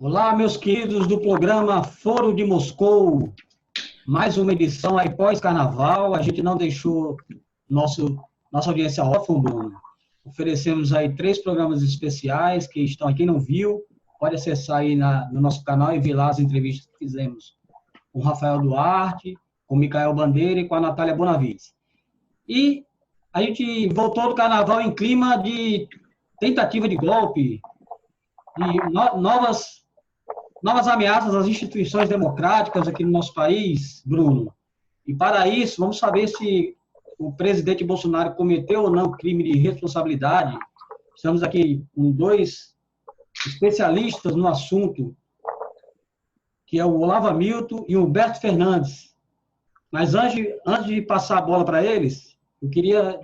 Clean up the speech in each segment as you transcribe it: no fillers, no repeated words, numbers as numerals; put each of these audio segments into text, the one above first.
Olá, meus queridos do programa Foro de Moscou. Mais uma edição aí pós-carnaval. A gente não deixou nossa audiência órfã, Bruno. Oferecemos aí 3 programas especiais que estão aqui, não viu, pode acessar aí no nosso canal e ver lá as entrevistas que fizemos com o Rafael Duarte, com o Micael Bandeira e com a Natália Bonavides. E a gente voltou do carnaval em clima de tentativa de golpe, de novas ameaças às instituições democráticas aqui no nosso país, Bruno. E para isso, vamos saber se o presidente Bolsonaro cometeu ou não crime de responsabilidade. Estamos aqui com 2 especialistas no assunto, que é o Olavo Hamilton e o Humberto Fernandes. Mas antes de passar a bola para eles, eu queria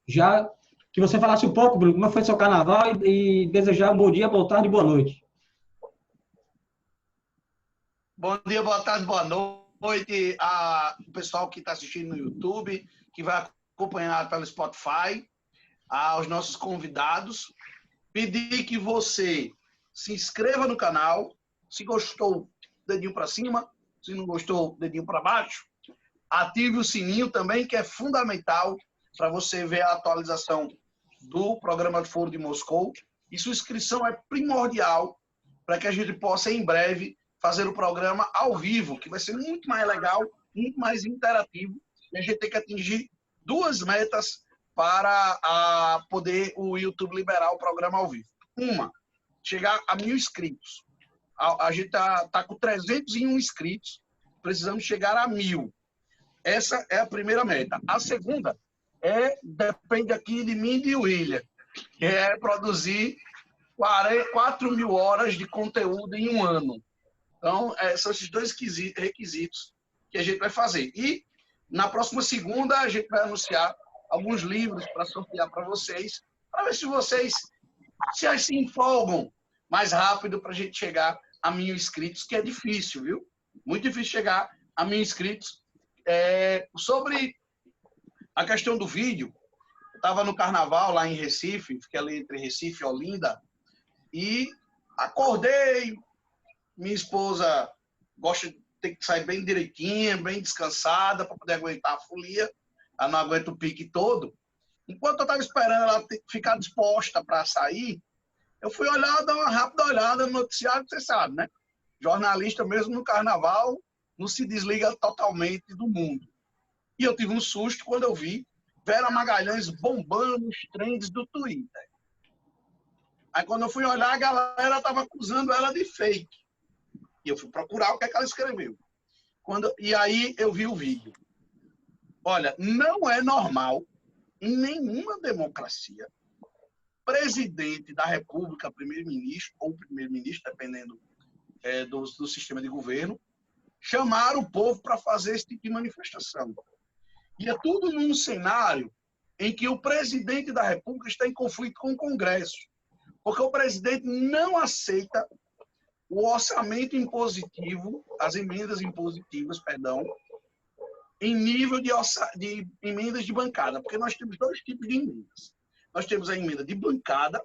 já que você falasse um pouco, Bruno, como foi seu carnaval e desejar um bom dia, boa tarde e boa noite. Bom dia, boa tarde, boa noite ao pessoal que está assistindo no YouTube, que vai acompanhar pelo Spotify, aos nossos convidados. Pedir que você se inscreva no canal. Se gostou, dedinho para cima. Se não gostou, dedinho para baixo. Ative o sininho também, que é fundamental para você ver a atualização do programa Foro de Moscou. E sua inscrição é primordial para que a gente possa, em breve, fazer o programa ao vivo, que vai ser muito mais legal, muito mais interativo. E a gente tem que atingir 2 metas para poder o YouTube liberar o programa ao vivo. Uma, chegar a 1.000 inscritos. A gente tá com 301 inscritos, precisamos chegar a 1.000. Essa é a primeira meta. A segunda depende aqui de mim e de William, que é produzir 4.000 horas de conteúdo em um ano. Então, são esses 2 requisitos que a gente vai fazer. E, na próxima segunda, a gente vai anunciar alguns livros para sortear para vocês, para ver se vocês se empolgam mais rápido para a gente chegar a 1.000 inscritos, que é difícil, viu? Muito difícil chegar a 1.000 inscritos. Sobre a questão do vídeo, eu estava no carnaval lá em Recife, fiquei ali entre Recife e Olinda, e acordei. Minha esposa gosta de ter que sair bem direitinha, bem descansada, para poder aguentar a folia. Ela não aguenta o pique todo. Enquanto eu estava esperando ela ficar disposta para sair, eu fui olhar, dar uma rápida olhada no noticiário, você sabe, né? Jornalista, mesmo no carnaval, não se desliga totalmente do mundo. E eu tive um susto quando eu vi Vera Magalhães bombando nos trends do Twitter. Aí, quando eu fui olhar, a galera estava acusando ela de fake. E eu fui procurar o que ela escreveu. E aí eu vi o vídeo. Olha, não é normal, em nenhuma democracia, presidente da República, primeiro-ministro, ou primeiro-ministro, dependendo do sistema de governo, chamar o povo para fazer esse tipo de manifestação. E é tudo num cenário em que o presidente da República está em conflito com o Congresso. Porque o presidente não aceita o orçamento impositivo, as emendas impositivas, perdão, em nível de emendas de bancada, porque nós temos 2 tipos de emendas. Nós temos a emenda de bancada,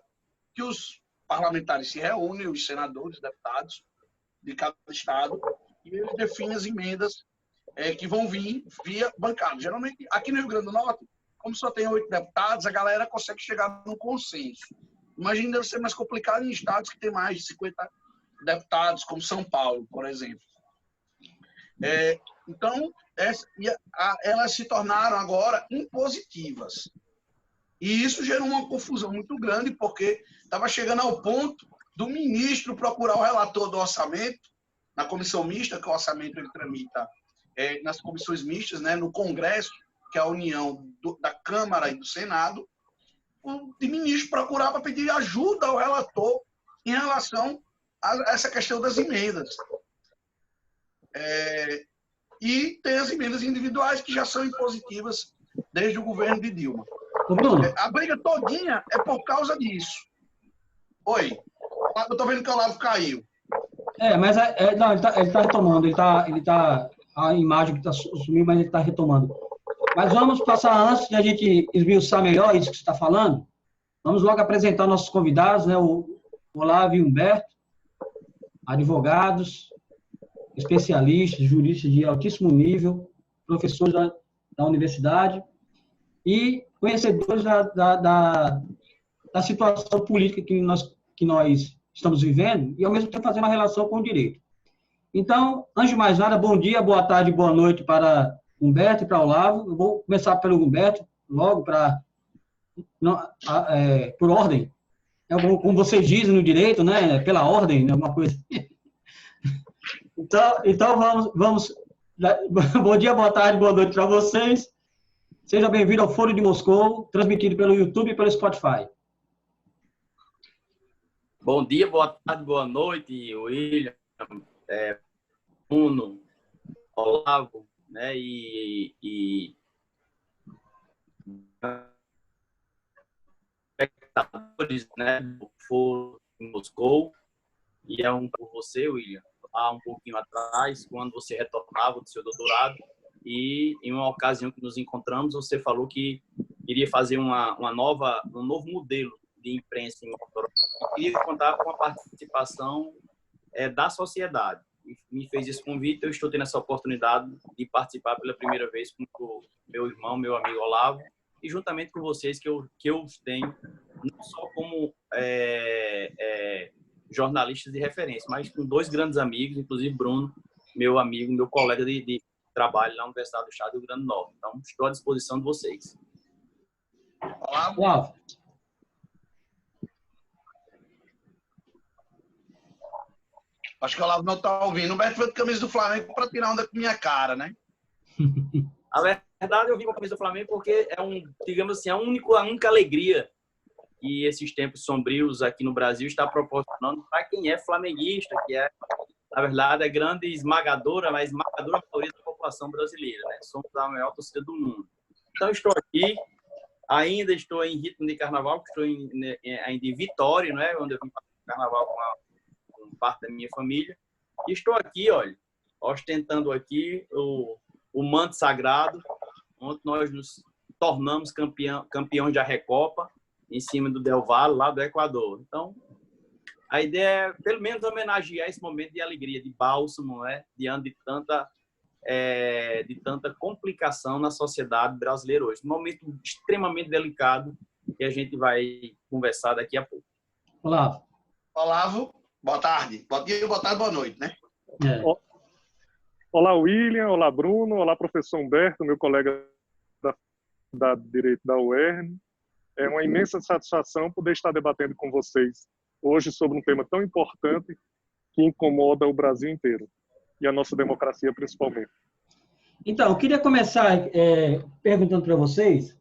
que os parlamentares se reúnem, os senadores, deputados de cada estado, e eles definem as emendas que vão vir via bancada. Geralmente, aqui no Rio Grande do Norte, como só tem 8 deputados, a galera consegue chegar num consenso. Imagina, deve ser mais complicado em estados que tem mais de 50 deputados, como São Paulo, por exemplo. Então, elas se tornaram agora impositivas. E isso gerou uma confusão muito grande, porque estava chegando ao ponto do ministro procurar o relator do orçamento, na comissão mista, que o orçamento ele tramita nas comissões mistas, né, no Congresso, que é a união da Câmara e do Senado, o ministro procurar para pedir ajuda ao relator em relação essa questão das emendas. E tem as emendas individuais que já são impositivas desde o governo de Dilma. A briga todinha é por causa disso. Oi, eu estou vendo que o Olavo caiu. Mas não, ele tá retomando, a imagem que está sumindo, mas ele está retomando. Mas vamos passar, antes de a gente esmiuçar melhor isso que você está falando, vamos logo apresentar nossos convidados, né, o Olavo e o Humberto. advogados, especialistas, juristas de altíssimo nível, professores da universidade e conhecedores da situação política que nós estamos vivendo e, ao mesmo tempo, fazer uma relação com o direito. Então, antes de mais nada, bom dia, boa tarde, boa noite para Humberto e para Olavo. Eu vou começar pelo Humberto, logo por ordem. Como vocês dizem no direito, né? Pela ordem, alguma coisa. Então vamos. Bom dia, boa tarde, boa noite para vocês. Seja bem-vindo ao Foro de Moscou, transmitido pelo YouTube e pelo Spotify. Bom dia, boa tarde, boa noite, William, Bruno, Olavo, né, e espectadores, né, do Foro de Moscou. E por você, William, há um pouquinho atrás, quando você retornava do seu doutorado, e em uma ocasião que nos encontramos, você falou que iria fazer um novo modelo de imprensa em Moscou. E queria contar com a participação da sociedade. E me fez esse convite, eu estou tendo essa oportunidade de participar pela primeira vez com o meu irmão, meu amigo Olavo, e juntamente com vocês que eu os tenho, não só como jornalistas de referência, mas com dois grandes amigos, inclusive Bruno, meu amigo, meu colega de trabalho na Universidade do Estado do Rio Grande do Norte. Então, estou à disposição de vocês. Olavo. Acho que o Olavo não está ouvindo. O Humberto foi de camisa do Flamengo para tirar onda com minha cara, né? A verdade, eu vim com a camisa do Flamengo porque digamos assim, a única alegria que esses tempos sombrios aqui no Brasil está proporcionando para quem é flamenguista, que é, na verdade, a grande esmagadora, mas esmagadora maioria da população brasileira, né? Somos a maior torcida do mundo. Então, estou aqui, ainda estou em ritmo de carnaval, estou ainda em Vitória, né? Onde eu vim para o carnaval com parte da minha família. E estou aqui, olha, ostentando aqui o manto sagrado, onde nós nos tornamos campeões da Recopa, em cima do Del Valle, lá do Equador. Então, a ideia é, pelo menos, homenagear esse momento de alegria, de bálsamo, né? Diante de tanta complicação na sociedade brasileira hoje. Um momento extremamente delicado que a gente vai conversar daqui a pouco. Olavo, boa tarde. Bom dia, boa tarde, boa noite, né? Olá, William. Olá, Bruno. Olá, professor Humberto, meu colega da Direito da UERN. É uma imensa satisfação poder estar debatendo com vocês hoje sobre um tema tão importante que incomoda o Brasil inteiro e a nossa democracia principalmente. Então, eu queria começar perguntando para vocês,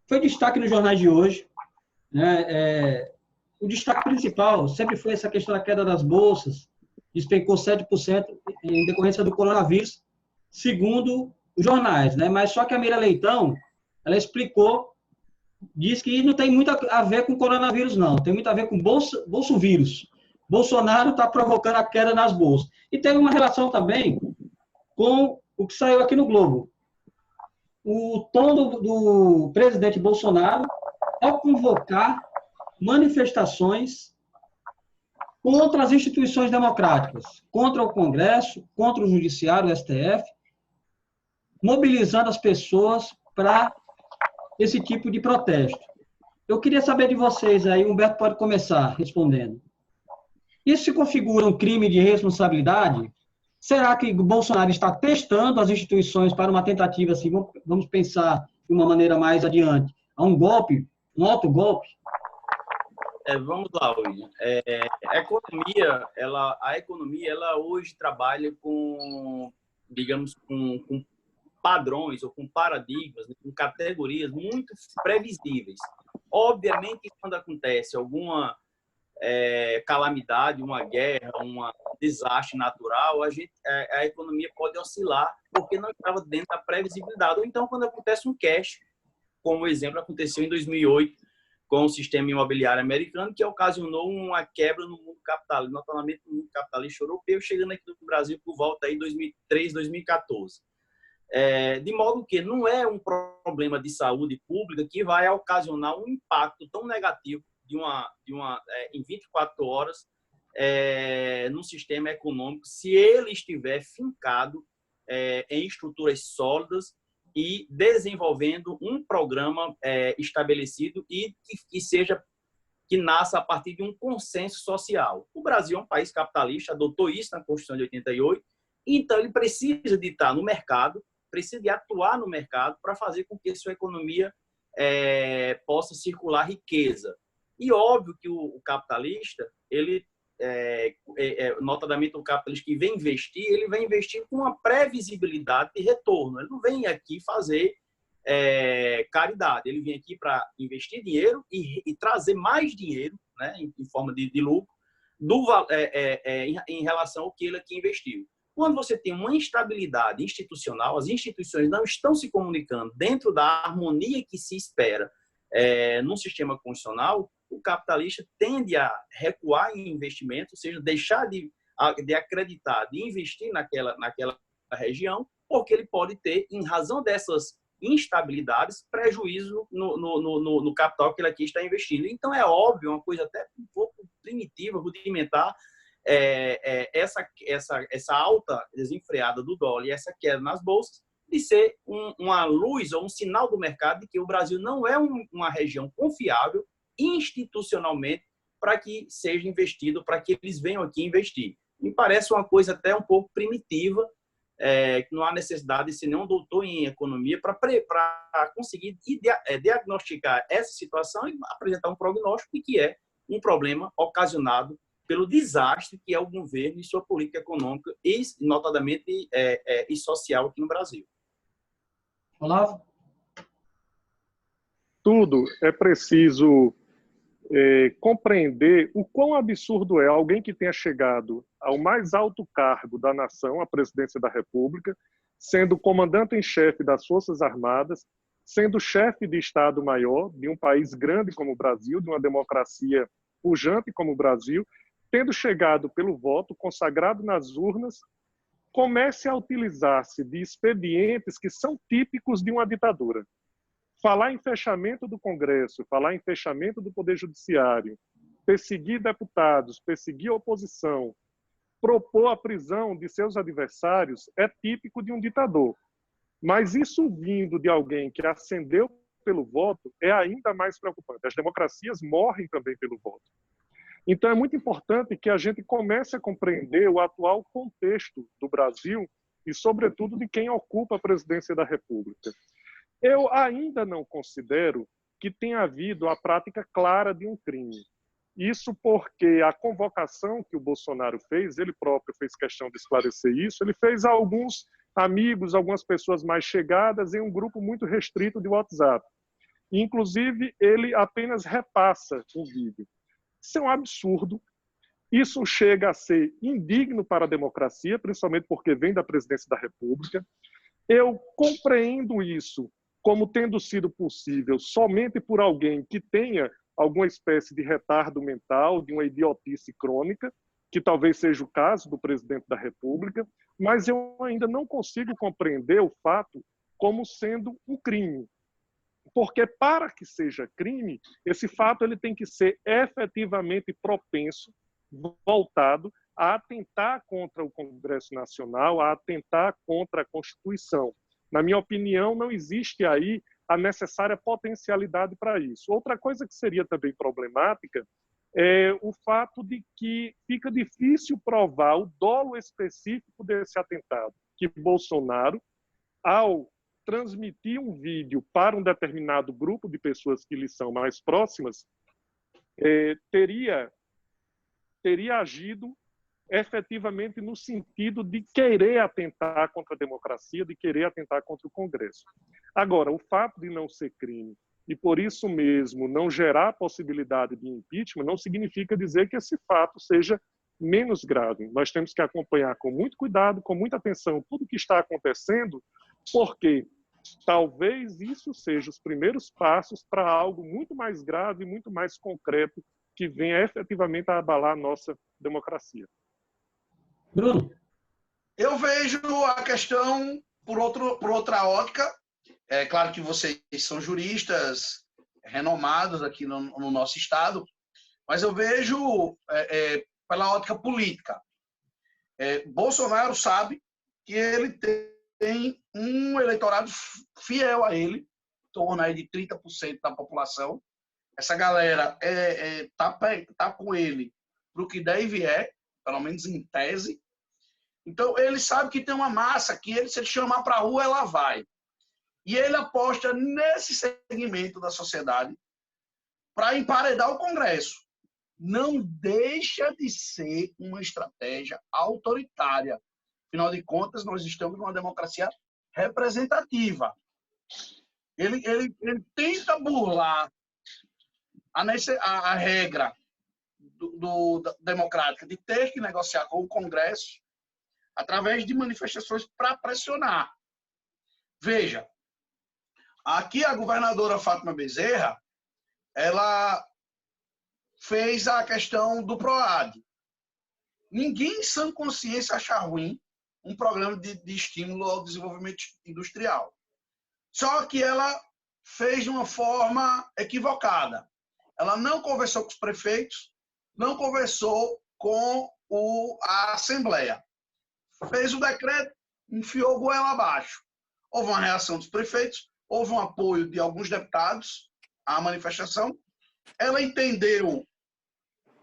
foi destaque nos jornais de hoje, né? O destaque principal sempre foi essa questão da queda das bolsas, despencou 7% em decorrência do coronavírus, segundo os jornais, né? Mas só que a Mira Leitão, ela explicou, diz que não tem muito a ver com coronavírus, não. Tem muito a ver com bolsovírus. Bolsonaro está provocando a queda nas bolsas. E teve uma relação também com o que saiu aqui no Globo. O tom do presidente Bolsonaro ao convocar manifestações contra as instituições democráticas, contra o Congresso, contra o Judiciário, o STF, mobilizando as pessoas para esse tipo de protesto. Eu queria saber de vocês aí, Humberto pode começar respondendo. Isso se configura um crime de responsabilidade? Será que o Bolsonaro está testando as instituições para uma tentativa, assim, vamos pensar de uma maneira mais adiante, a um golpe, um autogolpe? Vamos lá, William. A economia, ela hoje trabalha com, digamos, com padrões ou com paradigmas, com categorias muito previsíveis. Obviamente, quando acontece alguma calamidade, uma guerra, um desastre natural, a economia pode oscilar porque não estava dentro da previsibilidade. Ou então, quando acontece um crash, como o exemplo aconteceu em 2008 com o sistema imobiliário americano, que ocasionou uma quebra no mundo capitalista, notadamente no mundo capitalista europeu, chegando aqui no Brasil por volta de 2013, 2014. De modo que não é um problema de saúde pública que vai ocasionar um impacto tão negativo em 24 horas num sistema econômico se ele estiver fincado em estruturas sólidas e desenvolvendo um programa estabelecido e que nasça a partir de um consenso social. O Brasil é um país capitalista, adotou isso na Constituição de 88, então ele precisa de estar no mercado, precisa de atuar no mercado para fazer com que sua economia possa circular riqueza. E óbvio que o capitalista, ele notadamente o capitalista que vem investir, ele vai investir com uma previsibilidade de retorno. Ele não vem aqui fazer caridade, ele vem aqui para investir dinheiro e trazer mais dinheiro, né, em forma de lucro em relação ao que ele aqui investiu. Quando você tem uma instabilidade institucional, as instituições não estão se comunicando dentro da harmonia que se espera num sistema constitucional, o capitalista tende a recuar em investimento, ou seja, deixar de acreditar, de investir naquela região, porque ele pode ter, em razão dessas instabilidades, prejuízo no capital que ele aqui está investindo. Então, é óbvio, uma coisa até um pouco primitiva, rudimentar, essa alta desenfreada do dólar e essa queda nas bolsas, de ser uma luz ou um sinal do mercado de que o Brasil não é uma região confiável institucionalmente para que seja investido, para que eles venham aqui investir. Me parece uma coisa até um pouco primitiva, que não há necessidade de ser nenhum doutor em economia para conseguir diagnosticar essa situação e apresentar um prognóstico de que é um problema ocasionado pelo desastre que é o governo e sua política econômica e, notadamente, e social aqui no Brasil. Olavo? Tudo é preciso compreender o quão absurdo é alguém que tenha chegado ao mais alto cargo da nação, a presidência da República, sendo comandante em chefe das Forças Armadas, sendo chefe de Estado-Maior de um país grande como o Brasil, de uma democracia pujante como o Brasil, tendo chegado pelo voto, consagrado nas urnas, comece a utilizar-se de expedientes que são típicos de uma ditadura. Falar em fechamento do Congresso, falar em fechamento do Poder Judiciário, perseguir deputados, perseguir a oposição, propor a prisão de seus adversários é típico de um ditador. Mas isso vindo de alguém que ascendeu pelo voto é ainda mais preocupante. As democracias morrem também pelo voto. Então é muito importante que a gente comece a compreender o atual contexto do Brasil e, sobretudo, de quem ocupa a presidência da República. Eu ainda não considero que tenha havido a prática clara de um crime. Isso porque a convocação que o Bolsonaro fez, ele próprio fez questão de esclarecer isso, ele fez a alguns amigos, algumas pessoas mais chegadas em um grupo muito restrito de WhatsApp. Inclusive, ele apenas repassa um vídeo. Isso é um absurdo. Isso chega a ser indigno para a democracia, principalmente porque vem da presidência da República. Eu compreendo isso como tendo sido possível somente por alguém que tenha alguma espécie de retardo mental, de uma idiotice crônica, que talvez seja o caso do presidente da República, mas eu ainda não consigo compreender o fato como sendo um crime. Porque para que seja crime, esse fato ele tem que ser efetivamente propenso, voltado a atentar contra o Congresso Nacional, a atentar contra a Constituição. Na minha opinião, não existe aí a necessária potencialidade para isso. Outra coisa que seria também problemática é o fato de que fica difícil provar o dolo específico desse atentado, que Bolsonaro, ao transmitir um vídeo para um determinado grupo de pessoas que lhe são mais próximas, teria agido efetivamente no sentido de querer atentar contra a democracia, de querer atentar contra o Congresso. Agora, o fato de não ser crime e, por isso mesmo, não gerar possibilidade de impeachment, não significa dizer que esse fato seja menos grave. Nós temos que acompanhar com muito cuidado, com muita atenção, tudo o que está acontecendo, porque talvez isso seja os primeiros passos para algo muito mais grave, muito mais concreto, que venha efetivamente a abalar a nossa democracia. Bruno? Eu vejo a questão por outra ótica. É claro que vocês são juristas renomados aqui no nosso estado, mas eu vejo pela ótica política. Bolsonaro sabe que ele tem um eleitorado fiel a ele, em torno aí de 30% da população. Essa galera tá com ele para o que der e vier, pelo menos em tese. Então, ele sabe que tem uma massa que ele, se ele chamar para a rua, ela vai. E ele aposta nesse segmento da sociedade para emparedar o Congresso. Não deixa de ser uma estratégia autoritária. Afinal de contas, nós estamos numa democracia representativa. Ele tenta burlar a regra democrática de ter que negociar com o Congresso através de manifestações para pressionar. Veja, aqui a governadora Fátima Bezerra, ela fez a questão do PROAD. Ninguém, em sã consciência, acha ruim um programa de estímulo ao desenvolvimento industrial. Só que ela fez de uma forma equivocada. Ela não conversou com os prefeitos, não conversou com a Assembleia. Fez o decreto, enfiou goela abaixo. Houve uma reação dos prefeitos, houve um apoio de alguns deputados à manifestação. Ela entendeu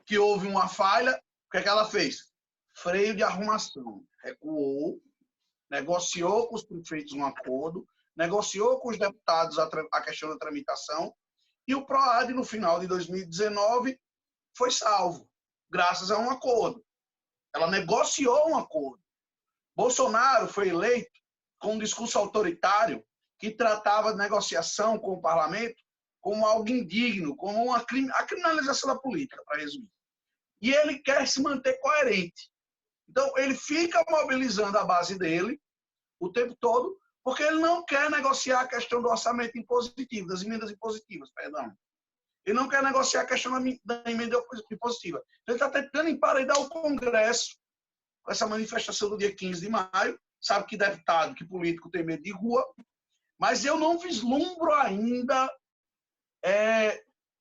que houve uma falha. O que é que ela fez? Freio de arrumação. Recuou, negociou com os prefeitos um acordo, negociou com os deputados a questão da tramitação, e o PROAD, no final de 2019, foi salvo, graças a um acordo. Ela negociou um acordo. Bolsonaro foi eleito com um discurso autoritário que tratava de negociação com o parlamento como algo indigno, como a criminalização da política, para resumir. E ele quer se manter coerente. Então, ele fica mobilizando a base dele o tempo todo, porque ele não quer negociar a questão do orçamento impositivo, das emendas impositivas, perdão. Ele não quer negociar a questão da emenda impositiva. Ele está tentando emparedar o Congresso com essa manifestação do dia 15 de maio. Sabe que deputado, que político tem medo de rua, mas eu não vislumbro ainda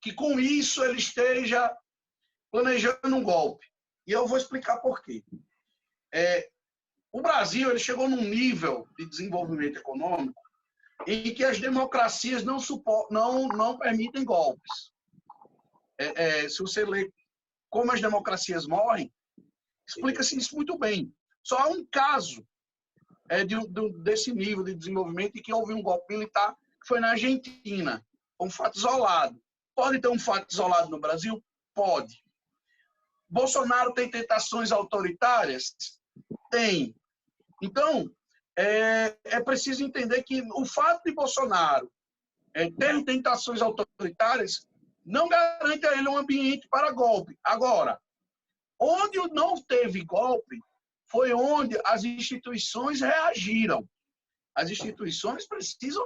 que com isso ele esteja planejando um golpe. E eu vou explicar por quê. O Brasil ele chegou num nível de desenvolvimento econômico em que as democracias não permitem golpes. Se você lê como as democracias morrem, explica-se isso muito bem. Só há um caso desse nível de desenvolvimento em que houve um golpe militar, que foi na Argentina, um fato isolado. Pode ter um fato isolado no Brasil? Pode. Bolsonaro tem tentações autoritárias? Tem. Então, é preciso entender que o fato de Bolsonaro ter tentações autoritárias não garante a ele um ambiente para golpe. Agora, onde não teve golpe foi onde as instituições reagiram. As instituições precisam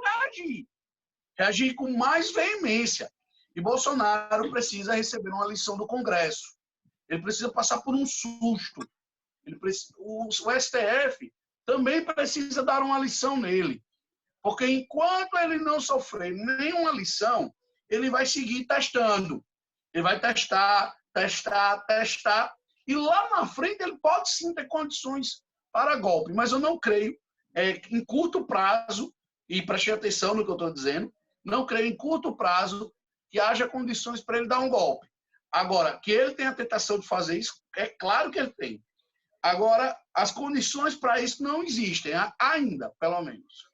reagir com mais veemência. E Bolsonaro precisa receber uma lição do Congresso. Ele precisa passar por um susto. O STF também precisa dar uma lição nele. Porque enquanto ele não sofrer nenhuma lição, ele vai seguir testando. Ele vai testar. E lá na frente ele pode sim ter condições para golpe. Mas eu não creio, em curto prazo, e preste atenção no que eu estou dizendo, não creio em curto prazo que haja condições para ele dar um golpe. Agora, que ele tem a tentação de fazer isso, é claro que ele tem. Agora, as condições para isso não existem, ainda, pelo menos.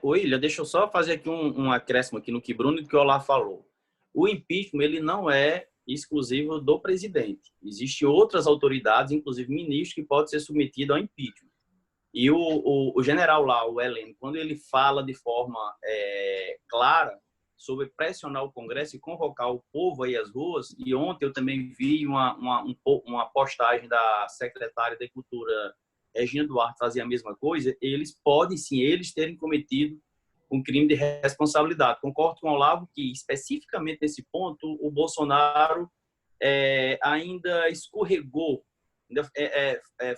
William, deixa eu só fazer aqui um acréscimo aqui no que Bruno e que o Olá falou. O impeachment ele não é exclusivo do presidente. Existem outras autoridades, inclusive ministros, que podem ser submetidos ao impeachment. E o general lá, o Heleno, quando ele fala de forma clara sobre pressionar o Congresso e convocar o povo aí às ruas, e ontem eu também vi uma postagem da secretária de Cultura, Regina Duarte, fazer a mesma coisa, eles podem sim, eles terem cometido um crime de responsabilidade. Concordo com o Olavo que, especificamente nesse ponto, o Bolsonaro ainda escorregou, ainda,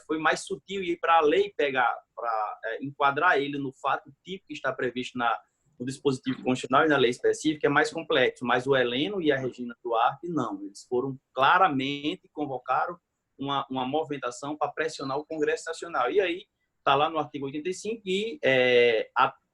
foi mais sutil ir para a lei pegar, para enquadrar ele no fato típico que está previsto no dispositivo constitucional e na lei específica é mais complexo, mas o Heleno e a Regina Duarte não. Eles foram claramente, convocaram uma movimentação para pressionar o Congresso Nacional. E aí está lá no artigo 85 que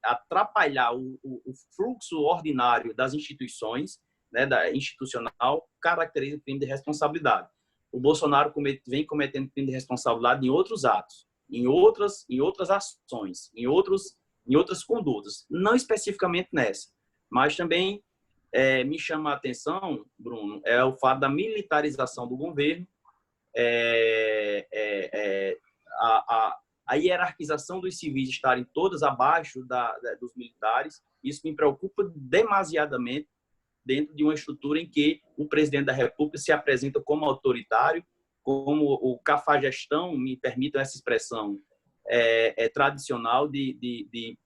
atrapalhar o fluxo ordinário das instituições, né, da institucional, caracteriza crime de responsabilidade. O Bolsonaro vem cometendo crime de responsabilidade em outros atos, em outras ações, em outras condutas, não especificamente nessa, mas também me chama a atenção, Bruno, é o fato da militarização do governo, a hierarquização dos civis estarem todas abaixo dos militares. Isso me preocupa demasiadamente dentro de uma estrutura em que o presidente da República se apresenta como autoritário, como o cafajestão, me permitam essa expressão, tradicional de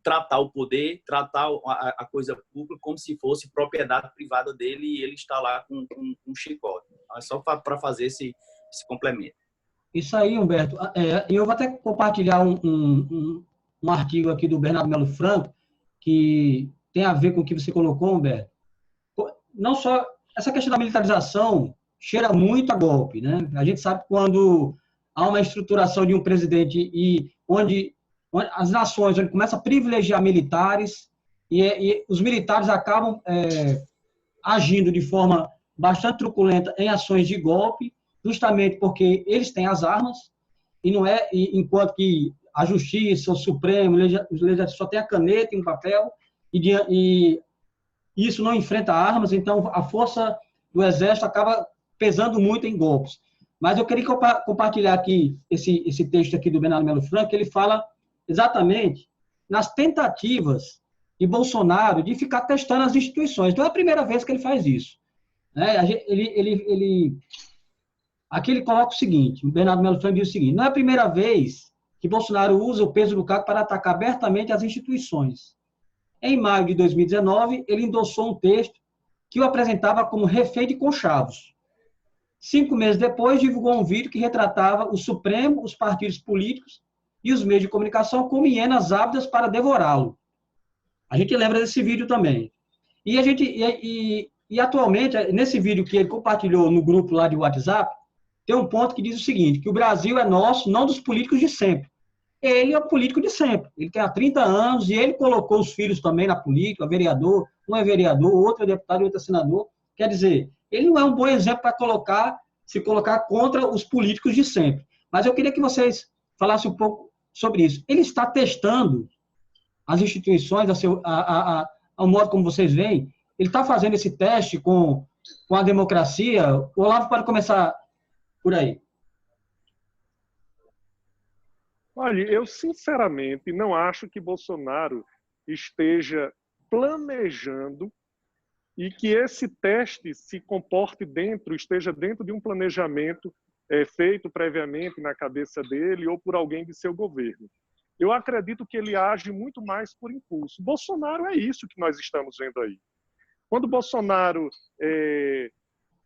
tratar o poder, tratar a coisa pública como se fosse propriedade privada dele e ele está lá com um chicote. É só para fazer esse complemento. Isso aí, Humberto. Eu vou até compartilhar um artigo aqui do Bernardo Melo Franco, que tem a ver com o que você colocou, Humberto. Não só essa questão da militarização cheira muito a golpe, né? A gente sabe quando há uma estruturação de um presidente e onde as nações onde começa a privilegiar militares e os militares acabam agindo de forma bastante truculenta em ações de golpe, justamente porque eles têm as armas e não enquanto que a Justiça, o Supremo, o Legislativo só tem a caneta e um papel e isso não enfrenta armas, então a força do Exército acaba pesando muito em golpes. Mas eu queria compartilhar aqui esse texto aqui do Bernardo Melo Franco, que ele fala exatamente nas tentativas de Bolsonaro de ficar testando as instituições. Não é a primeira vez que ele faz isso. Né? Aqui ele coloca o seguinte, o Bernardo Melo Franco diz o seguinte: não é a primeira vez que Bolsonaro usa o peso do cargo para atacar abertamente as instituições. Em maio de 2019, ele endossou um texto que o apresentava como refém de conchavos. 5 meses depois, divulgou um vídeo que retratava o Supremo, os partidos políticos e os meios de comunicação como hienas ávidas para devorá-lo. A gente lembra desse vídeo também. E atualmente, nesse vídeo que ele compartilhou no grupo lá de WhatsApp, tem um ponto que diz o seguinte, que o Brasil é nosso, não dos políticos de sempre. Ele é o político de sempre. Ele tem há 30 anos e ele colocou os filhos também na política, um é vereador, outro é deputado, outro é senador. Quer dizer, ele não é um bom exemplo para se colocar contra os políticos de sempre. Mas eu queria que vocês falassem um pouco sobre isso. Ele está testando as instituições, ao modo como vocês veem. Ele está fazendo esse teste com a democracia. O Olavo pode começar por aí. Olha, eu sinceramente não acho que Bolsonaro esteja planejando e que esse teste se comporte esteja dentro de um planejamento feito previamente na cabeça dele ou por alguém de seu governo. Eu acredito que ele age muito mais por impulso. Bolsonaro é isso que nós estamos vendo aí. Quando Bolsonaro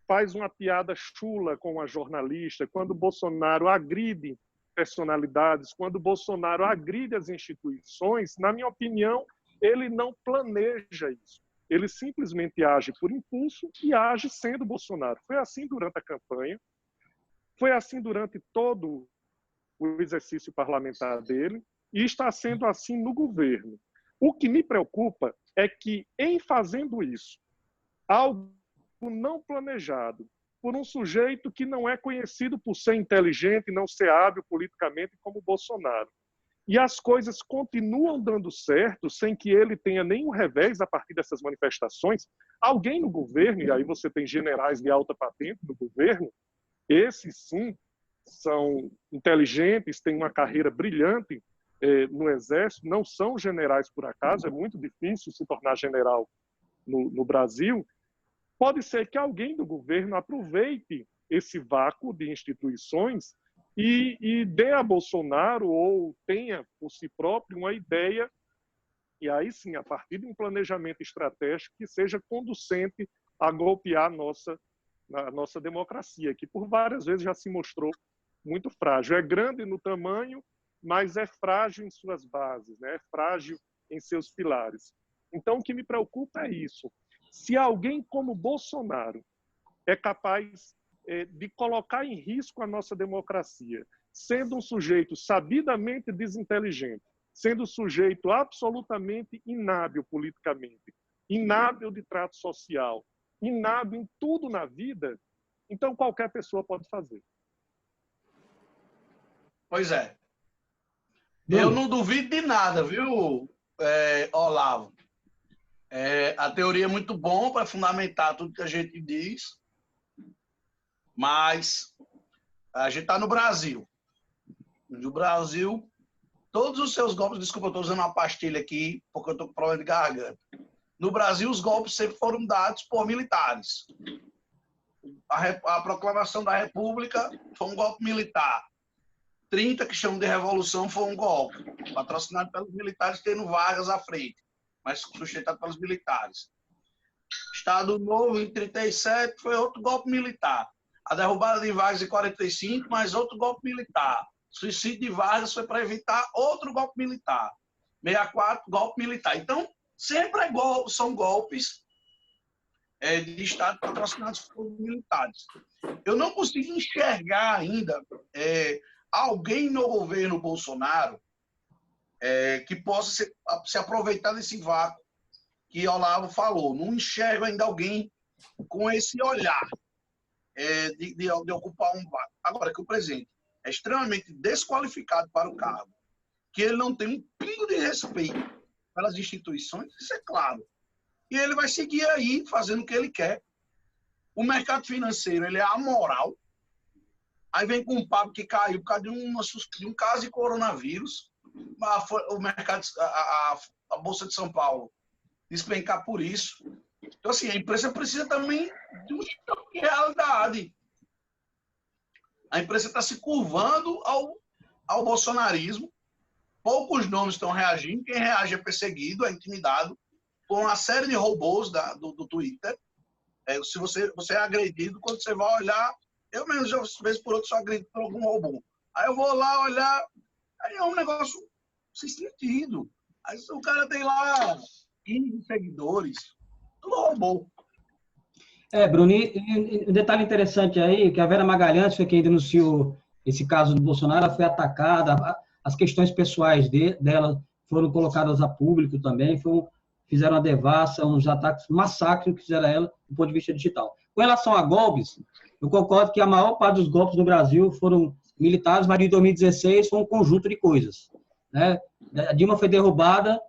faz uma piada chula com uma jornalista, quando Bolsonaro agride personalidades, quando Bolsonaro agride as instituições, na minha opinião, ele não planeja isso. Ele simplesmente age por impulso e age sendo Bolsonaro. Foi assim durante a campanha, foi assim durante todo o exercício parlamentar dele e está sendo assim no governo. O que me preocupa é que, em fazendo isso, algo não planejado, por um sujeito que não é conhecido por ser inteligente, não ser hábil politicamente como Bolsonaro. E as coisas continuam dando certo sem que ele tenha nenhum revés a partir dessas manifestações. Alguém no governo, e aí você tem generais de alta patente no governo, esses sim são inteligentes, têm uma carreira brilhante no Exército, não são generais por acaso, é muito difícil se tornar general no Brasil. Pode ser que alguém do governo aproveite esse vácuo de instituições e dê a Bolsonaro ou tenha por si próprio uma ideia, e aí sim, a partir de um planejamento estratégico que seja conducente a golpear a nossa democracia, que por várias vezes já se mostrou muito frágil. É grande no tamanho, mas é frágil em suas bases, né? É frágil em seus pilares. Então, o que me preocupa é isso. Se alguém como Bolsonaro é capaz de colocar em risco a nossa democracia, sendo um sujeito sabidamente desinteligente, sendo um sujeito absolutamente inábil politicamente, inábil de trato social, inábil em tudo na vida, então qualquer pessoa pode fazer. Pois é. Eu não duvido de nada, viu, Olavo? A teoria é muito bom para fundamentar tudo que a gente diz, mas a gente está no Brasil. No Brasil, todos os seus golpes... Desculpa, eu estou usando uma pastilha aqui porque eu estou com problema de garganta. No Brasil, os golpes sempre foram dados por militares. A proclamação da República foi um golpe militar. 30, que chamam de Revolução, foi um golpe, patrocinado pelos militares, tendo Vargas à frente, mas sustentado pelos militares. Estado Novo, em 37, foi outro golpe militar. A derrubada de Vargas em 45, mais outro golpe militar. Suicídio de Vargas foi para evitar outro golpe militar. 64, golpe militar. Então, sempre são golpes de Estado patrocinados por militares. Eu não consigo enxergar ainda alguém no governo Bolsonaro que possa se aproveitar desse vácuo que Olavo falou. Não enxergo ainda alguém com esse olhar de ocupar um vácuo. Agora, que o presidente é extremamente desqualificado para o cargo, que ele não tem um pingo de respeito pelas instituições, isso é claro. E ele vai seguir aí fazendo o que ele quer. O mercado financeiro, ele é amoral. Aí vem com um papo que caiu por causa de um caso de coronavírus. O mercado, a Bolsa de São Paulo despencar por isso. Então, assim, a imprensa precisa também de um choque de realidade. A imprensa está se curvando ao bolsonarismo. Poucos nomes estão reagindo. Quem reage é perseguido, é intimidado por uma série de robôs do Twitter. Se você é agredido, quando você vai olhar, eu mesmo, já vez por outro, sou agredido por algum robô. Aí eu vou lá olhar, aí é um negócio sem sentido. Aí o cara tem lá 15 seguidores, tudo robô. Bruno, e um detalhe interessante aí, que a Vera Magalhães foi quem denunciou esse caso do Bolsonaro, ela foi atacada, as questões pessoais dela foram colocadas a público também, fizeram uma devassa, uns ataques, um massacre que fizeram a ela do ponto de vista digital. Com relação a golpes, eu concordo que a maior parte dos golpes no Brasil foram militares, mas de 2016 foi um conjunto de coisas. Né? A Dilma foi derrubada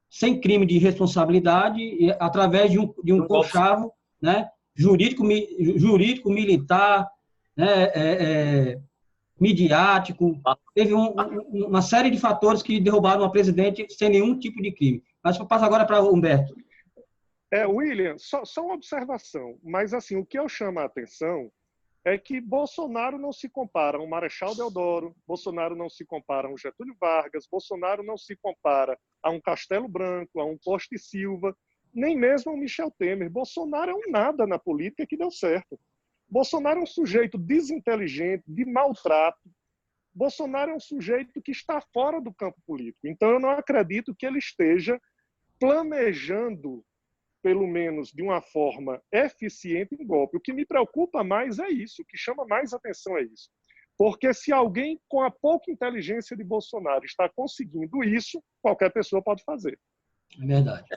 sem crime de responsabilidade, e através de um conchavo, né? jurídico, militar, né? Midiático. Teve uma série de fatores que derrubaram uma presidente sem nenhum tipo de crime. Mas eu passo agora para o Humberto. William, só uma observação, mas assim, o que eu chamo a atenção é que Bolsonaro não se compara a um Marechal Deodoro, Bolsonaro não se compara a um Getúlio Vargas, Bolsonaro não se compara a um Castelo Branco, a um Costa e Silva, nem mesmo a um Michel Temer. Bolsonaro é um nada na política que deu certo. Bolsonaro é um sujeito desinteligente, de maltrato. Bolsonaro é um sujeito que está fora do campo político. Então, eu não acredito que ele esteja planejando, pelo menos de uma forma eficiente, um golpe. O que me preocupa mais é isso, o que chama mais atenção é isso. Porque se alguém com a pouca inteligência de Bolsonaro está conseguindo isso, qualquer pessoa pode fazer. É verdade.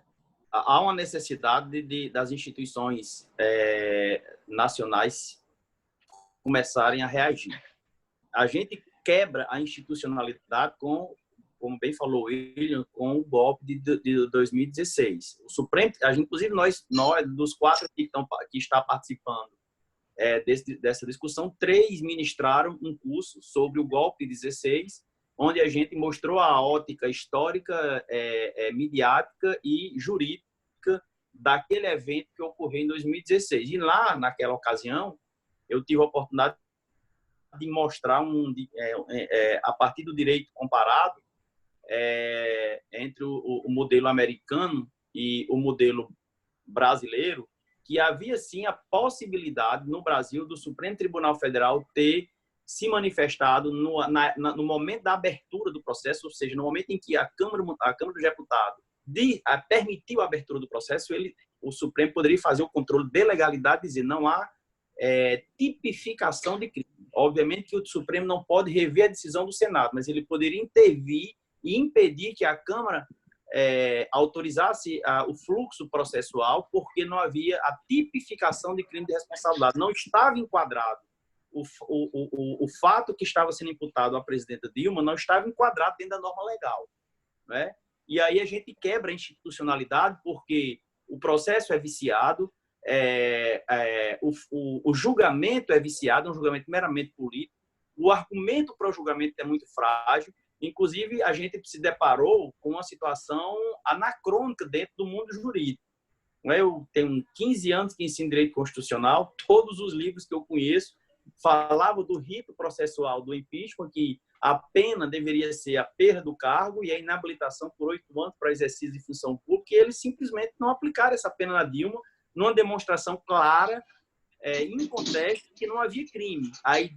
Há uma necessidade das instituições nacionais começarem a reagir. A gente quebra a institucionalidade como bem falou o William, com o golpe de 2016. O Supremo, inclusive nós dos 4 que está participando dessa discussão, 3 ministraram um curso sobre o golpe de 16, onde a gente mostrou a ótica histórica, midiática e jurídica daquele evento que ocorreu em 2016. E lá, naquela ocasião, eu tive a oportunidade de mostrar a partir do direito comparado entre o modelo americano e o modelo brasileiro, que havia sim a possibilidade no Brasil do Supremo Tribunal Federal ter se manifestado no momento da abertura do processo, ou seja, no momento em que a Câmara dos Deputados permitiu a abertura do processo, o Supremo poderia fazer o controle de legalidade e dizer não há tipificação de crime. Obviamente que o Supremo não pode rever a decisão do Senado, mas ele poderia intervir e impedir que a Câmara autorizasse o fluxo processual, porque não havia a tipificação de crime de responsabilidade. Não estava enquadrado. O fato que estava sendo imputado à presidenta Dilma não estava enquadrado dentro da norma legal, né? E aí a gente quebra a institucionalidade porque o processo é viciado, o julgamento é viciado, é um julgamento meramente político, o argumento para o julgamento é muito frágil. Inclusive, a gente se deparou com uma situação anacrônica dentro do mundo jurídico. Eu tenho 15 anos que ensino direito constitucional, todos os livros que eu conheço falavam do rito processual do impeachment, que a pena deveria ser a perda do cargo e a inabilitação por 8 anos para exercício de função pública, e eles simplesmente não aplicaram essa pena na Dilma, numa demonstração clara, inconteste, que não havia crime. Aí,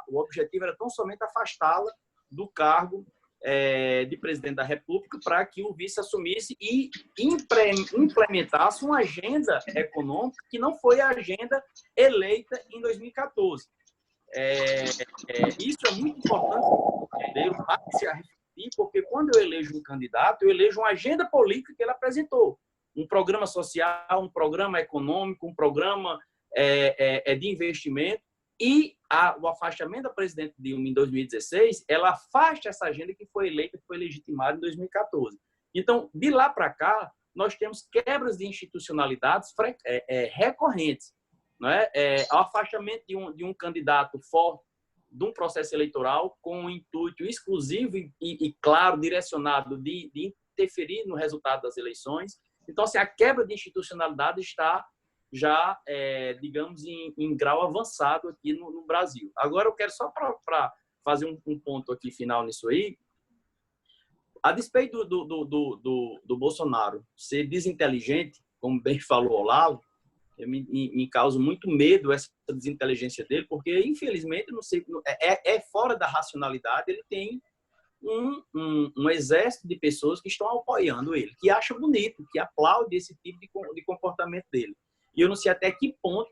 o objetivo era tão somente afastá-la do cargo de presidente da República para que o vice assumisse e implementasse uma agenda econômica que não foi a agenda eleita em 2014. Isso é muito importante se refletir, porque quando eu elejo um candidato, eu elejo uma agenda política que ele apresentou. Um programa social, um programa econômico, um programa de investimento. E o afastamento da presidente Dilma em 2016, ela afasta essa agenda que foi eleita, que foi legitimada em 2014. Então, de lá para cá, nós temos quebras de institucionalidades recorrentes. Não é? O afastamento de um candidato forte de um processo eleitoral com um intuito exclusivo e claro, direcionado de interferir no resultado das eleições. Então, assim, a quebra de institucionalidade está já, digamos, em grau avançado aqui no Brasil. Agora, eu quero só para fazer um ponto aqui final nisso aí. A despeito do Bolsonaro ser desinteligente, como bem falou o Olavo, me causa muito medo essa desinteligência dele, porque, infelizmente, não sei, fora da racionalidade, ele tem um exército de pessoas que estão apoiando ele, que acham bonito, que aplaudem esse tipo de comportamento dele. E eu não sei até que ponto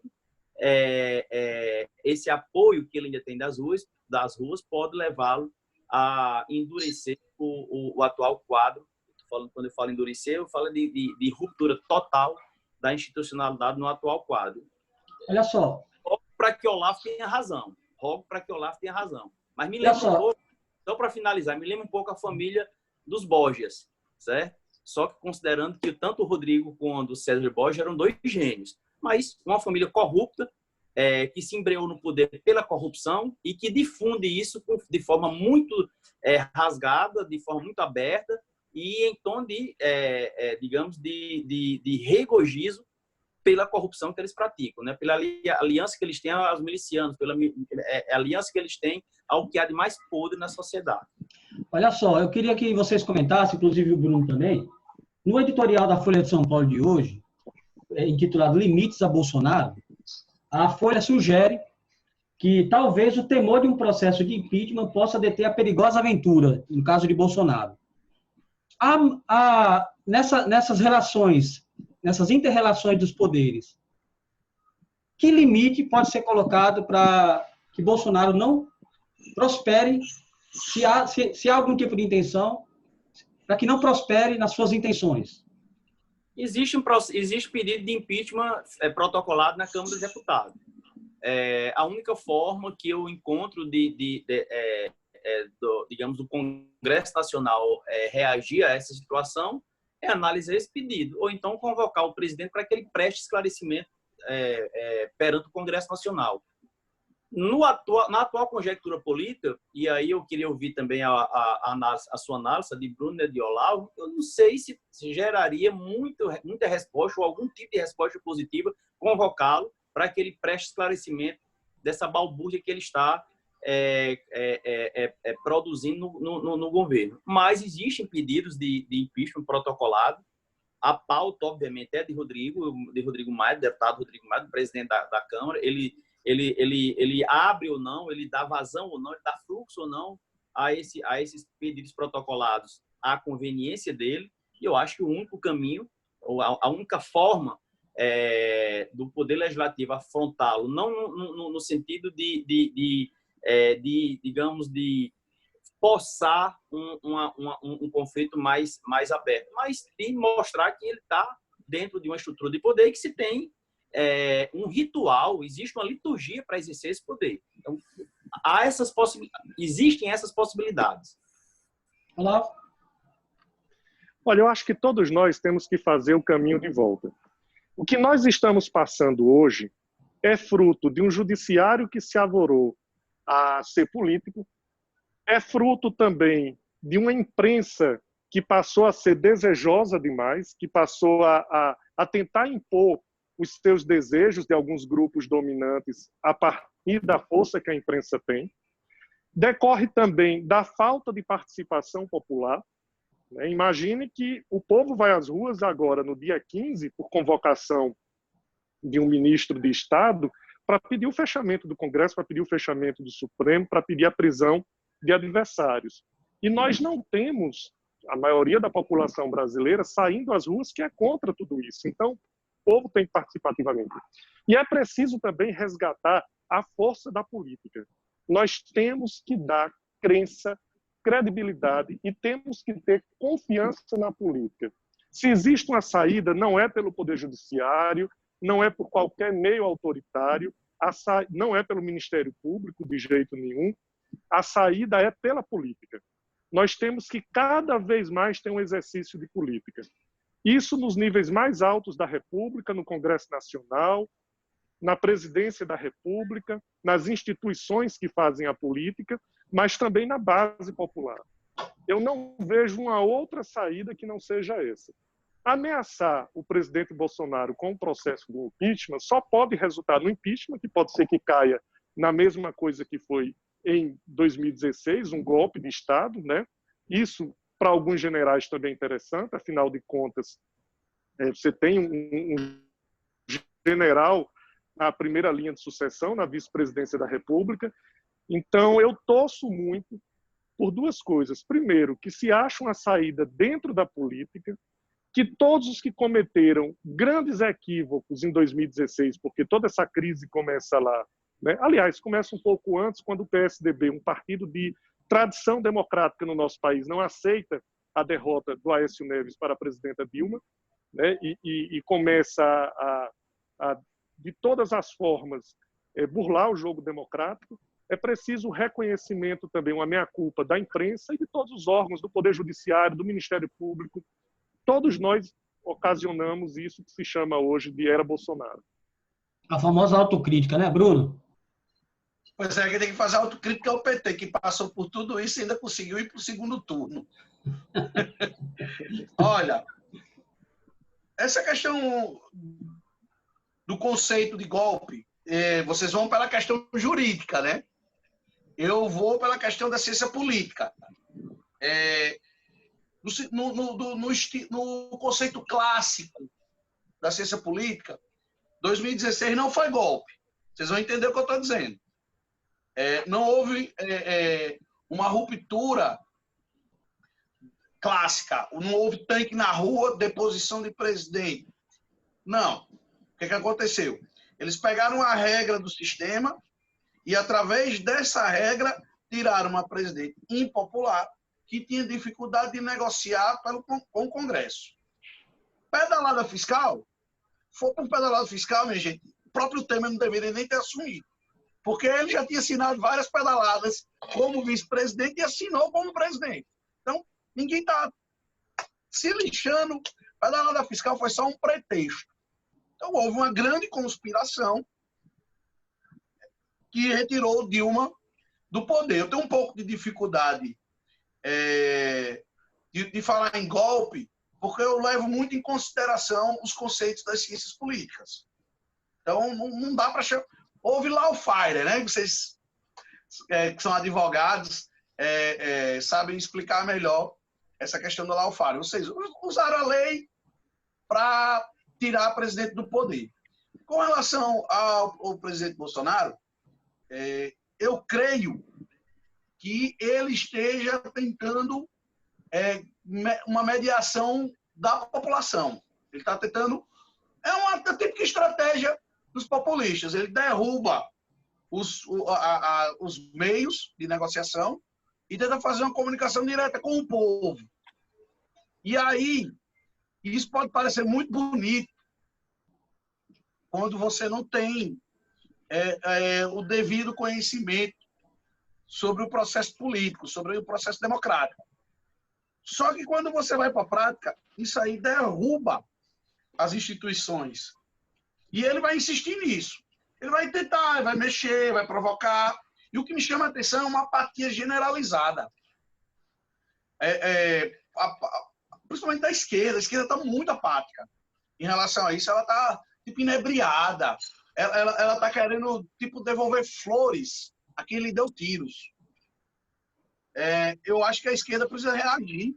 esse apoio que ele ainda tem das ruas pode levá-lo a endurecer o atual quadro. Quando eu falo endurecer, eu falo de ruptura total da institucionalidade no atual quadro. Olha só. Rogo para que Olavo tenha razão. Mas me lembra um pouco, só para finalizar, me lembra um pouco a família dos Borgias, certo? Só que considerando que tanto o Rodrigo quanto o César Borgia eram 2 gênios, mas uma família corrupta, que se embreou no poder pela corrupção e que difunde isso de forma muito rasgada, de forma muito aberta e em tom digamos, de regozijo pela corrupção que eles praticam, né? Pela aliança que eles têm aos milicianos, pela aliança que eles têm ao que há de mais podre na sociedade. Olha só, eu queria que vocês comentassem, inclusive o Bruno também, no editorial da Folha de São Paulo de hoje, intitulado Limites a Bolsonaro, a Folha sugere que talvez o temor de um processo de impeachment possa deter a perigosa aventura, no caso de Bolsonaro. Nessas relações, nessas inter-relações dos poderes, que limite pode ser colocado para que Bolsonaro não prospere, se há algum tipo de intenção, para que não prospere nas suas intenções? Existe pedido de impeachment protocolado na Câmara dos Deputados. A única forma que eu encontro digamos, do Congresso Nacional reagir a essa situação é analisar esse pedido, ou então convocar o presidente para que ele preste esclarecimento perante o Congresso Nacional. Na atual conjectura política, e aí eu queria ouvir também a sua análise, de Bruno e de Olavo, eu não sei se geraria muita resposta ou algum tipo de resposta positiva convocá-lo para que ele preste esclarecimento dessa balbúrdia que ele está produzindo no governo. Mas existem pedidos de impeachment protocolado. A pauta, obviamente, é de Rodrigo Maia, do deputado Rodrigo Maia, do presidente da Câmara. Ele abre ou não, ele dá vazão ou não, ele dá fluxo ou não a esses pedidos protocolados à conveniência dele. E eu acho que o único caminho, ou a única forma do Poder Legislativo afrontá-lo, não no sentido digamos, de forçar um conflito mais aberto, mas de mostrar que ele está dentro de uma estrutura de poder e que se tem um ritual, existe uma liturgia para exercer esse poder. Então, existem essas possibilidades. Olá. Olha, eu acho que todos nós temos que fazer o caminho de volta. O que nós estamos passando hoje é fruto de um judiciário que se avorou a ser político, é fruto também de uma imprensa que passou a ser desejosa demais, que passou a tentar impor os seus desejos de alguns grupos dominantes a partir da força que a imprensa tem. Decorre também da falta de participação popular. Imagine que o povo vai às ruas agora, no dia 15, por convocação de um ministro de Estado, para pedir o fechamento do Congresso, para pedir o fechamento do Supremo, para pedir a prisão de adversários. E nós não temos a maioria da população brasileira saindo às ruas que é contra tudo isso. Então, o povo tem que participar ativamente. E é preciso também resgatar a força da política. Nós temos que dar crença, credibilidade e temos que ter confiança na política. Se existe uma saída, não é pelo Poder Judiciário, não é por qualquer meio autoritário, não é pelo Ministério Público, de jeito nenhum. A saída é pela política. Nós temos que cada vez mais ter um exercício de política. Isso nos níveis mais altos da República, no Congresso Nacional, na Presidência da República, nas instituições que fazem a política, mas também na base popular. Eu não vejo uma outra saída que não seja essa. Ameaçar o presidente Bolsonaro com o processo de impeachment só pode resultar no impeachment, que pode ser que caia na mesma coisa que foi em 2016, um golpe de Estado, né? Isso, para alguns generais, também é interessante, afinal de contas, você tem um general na primeira linha de sucessão, na vice-presidência da República. Então, eu torço muito por duas coisas. Primeiro, que se ache uma saída dentro da política, que todos os que cometeram grandes equívocos em 2016, porque toda essa crise começa lá, né? Aliás, começa um pouco antes, quando o PSDB, um partido de tradição democrática no nosso país, não aceita a derrota do Aécio Neves para a presidenta Dilma, né? E começa de todas as formas, burlar o jogo democrático. É preciso o reconhecimento também, uma meia-culpa da imprensa e de todos os órgãos, do Poder Judiciário, do Ministério Público. Todos nós ocasionamos isso que se chama hoje de era Bolsonaro. A famosa autocrítica, né, Bruno? Pois é, que tem que fazer autocrítica ao PT, que passou por tudo isso e ainda conseguiu ir para o segundo turno. Olha, essa questão do conceito de golpe, vocês vão pela questão jurídica, né? Eu vou pela questão da ciência política. No conceito clássico da ciência política, 2016 não foi golpe. Vocês vão entender o que eu estou dizendo. Não houve uma ruptura clássica. Não houve tanque na rua, deposição de presidente. Não. O que aconteceu? Eles pegaram a regra do sistema e, através dessa regra, tiraram uma presidente impopular que tinha dificuldade de negociar com o Congresso. Pedalada fiscal? Foi para um pedalada fiscal, minha gente, o próprio Temer não deveria nem ter assumido. Porque ele já tinha assinado várias pedaladas como vice-presidente e assinou como presidente. Então, ninguém está se lixando. Pedalada fiscal foi só um pretexto. Então, houve uma grande conspiração que retirou Dilma do poder. Eu tenho um pouco de dificuldade de falar em golpe, porque eu levo muito em consideração os conceitos das ciências políticas. Então, não dá para chamar... Houve lawfare, né? Vocês que são advogados sabem explicar melhor essa questão do lawfare. Vocês usaram a lei para tirar o presidente do poder. Com relação ao presidente Bolsonaro, eu creio que ele esteja tentando uma mediação da população. Ele está tentando... É uma típica estratégia dos populistas. Ele derruba os meios de negociação e tenta fazer uma comunicação direta com o povo. E aí, isso pode parecer muito bonito quando você não tem o devido conhecimento sobre o processo político, sobre o processo democrático. Só que quando você vai para a prática, isso aí derruba as instituições. E ele vai insistir nisso. Ele vai tentar, vai mexer, vai provocar. E o que me chama a atenção é uma apatia generalizada. Principalmente da esquerda. A esquerda está muito apática em relação a isso. Ela está, tipo, inebriada. Ela está querendo, tipo, devolver flores a quem lhe deu tiros. Eu acho que a esquerda precisa reagir.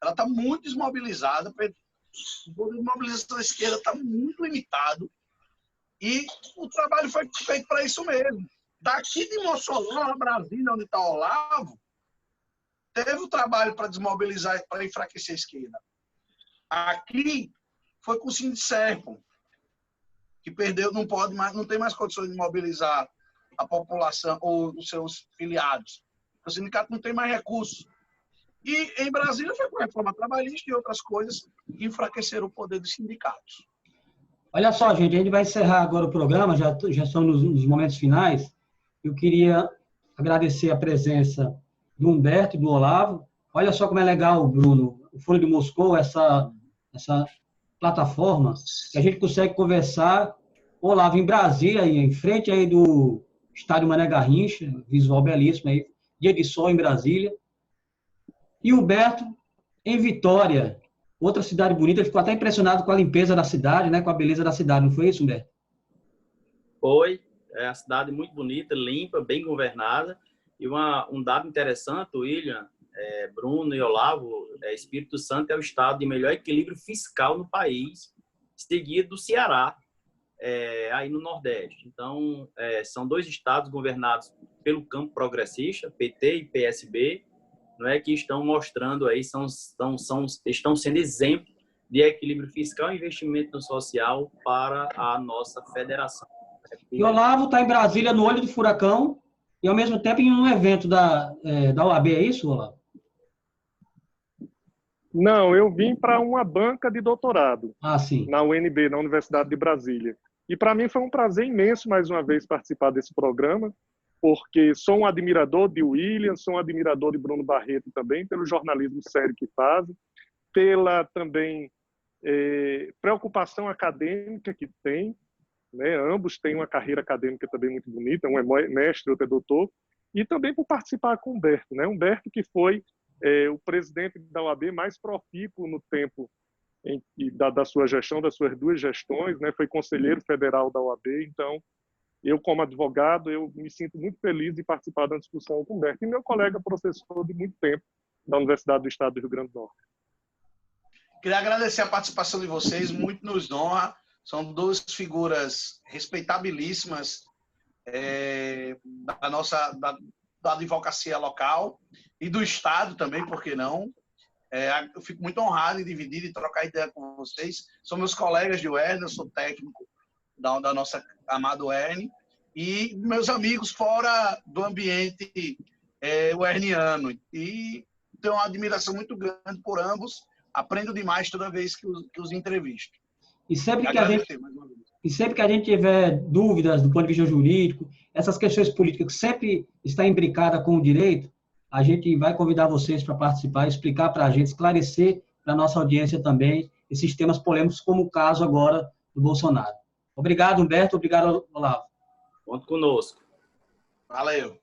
Ela está muito desmobilizada. O poder de mobilização da esquerda está muito limitado. E o trabalho foi feito para isso mesmo. Daqui de Mossoró, Brasília, onde está o Olavo, teve o trabalho para desmobilizar, para enfraquecer a esquerda. Aqui foi com o Sindicerpo, que perdeu, não tem mais condições de mobilizar a população ou os seus filiados. O sindicato não tem mais recursos. E em Brasília foi com a reforma trabalhista e outras coisas que enfraqueceram o poder dos sindicatos. Olha só, gente, a gente vai encerrar agora o programa, já estamos nos momentos finais. Eu queria agradecer a presença do Humberto e do Olavo. Olha só como é legal, Bruno, o Folha de Moscou, essa plataforma, que a gente consegue conversar, Olavo, em Brasília, em frente aí do Estádio Mané Garrincha, visual belíssimo aí, dia de sol em Brasília. E o Humberto, em Vitória, outra cidade bonita. Ele ficou até impressionado com a limpeza da cidade, né? Com a beleza da cidade. Não foi isso, Humberto? Foi. É a cidade muito bonita, limpa, bem governada. E um dado interessante, William, Bruno e Olavo, Espírito Santo é o estado de melhor equilíbrio fiscal no país, seguido do Ceará, aí no Nordeste. Então, são dois estados governados pelo campo progressista, PT e PSB, não é, que estão mostrando aí, estão sendo exemplo de equilíbrio fiscal e investimento no social para a nossa federação. E Olavo está em Brasília, no olho do furacão, e ao mesmo tempo em um evento da OAB, é isso, Olavo? Não, eu vim para uma banca de doutorado Sim. Na UNB, na Universidade de Brasília. E para mim foi um prazer imenso, mais uma vez, participar desse programa, porque sou um admirador de William, sou um admirador de Bruno Barreto também, pelo jornalismo sério que fazem, pela também preocupação acadêmica que tem, né? Ambos têm uma carreira acadêmica também muito bonita, um é mestre, outro é doutor, e também por participar com o Humberto, né? Humberto que foi o presidente da OAB mais profícuo no tempo da sua gestão, das suas duas gestões, né? Foi conselheiro federal da OAB, então eu, como advogado, eu me sinto muito feliz de participar da discussão com o Humberto. E meu colega, professor de muito tempo da Universidade do Estado do Rio Grande do Norte. Queria agradecer a participação de vocês, muito nos honra. São duas figuras respeitabilíssimas da advocacia local e do Estado também, por que não? Eu fico muito honrado em dividir e trocar ideia com vocês. São meus colegas de UERN, eu sou técnico da nossa amada UERN, e meus amigos fora do ambiente uerniano. E tenho uma admiração muito grande por ambos, aprendo demais toda vez que os entrevisto. E sempre que a gente tiver dúvidas do ponto de vista jurídico, essas questões políticas que sempre está imbricada com o direito, a gente vai convidar vocês para participar, explicar para a gente, esclarecer para a nossa audiência também esses temas polêmicos, como o caso agora do Bolsonaro. Obrigado, Humberto. Obrigado, Olavo. Conto conosco. Valeu.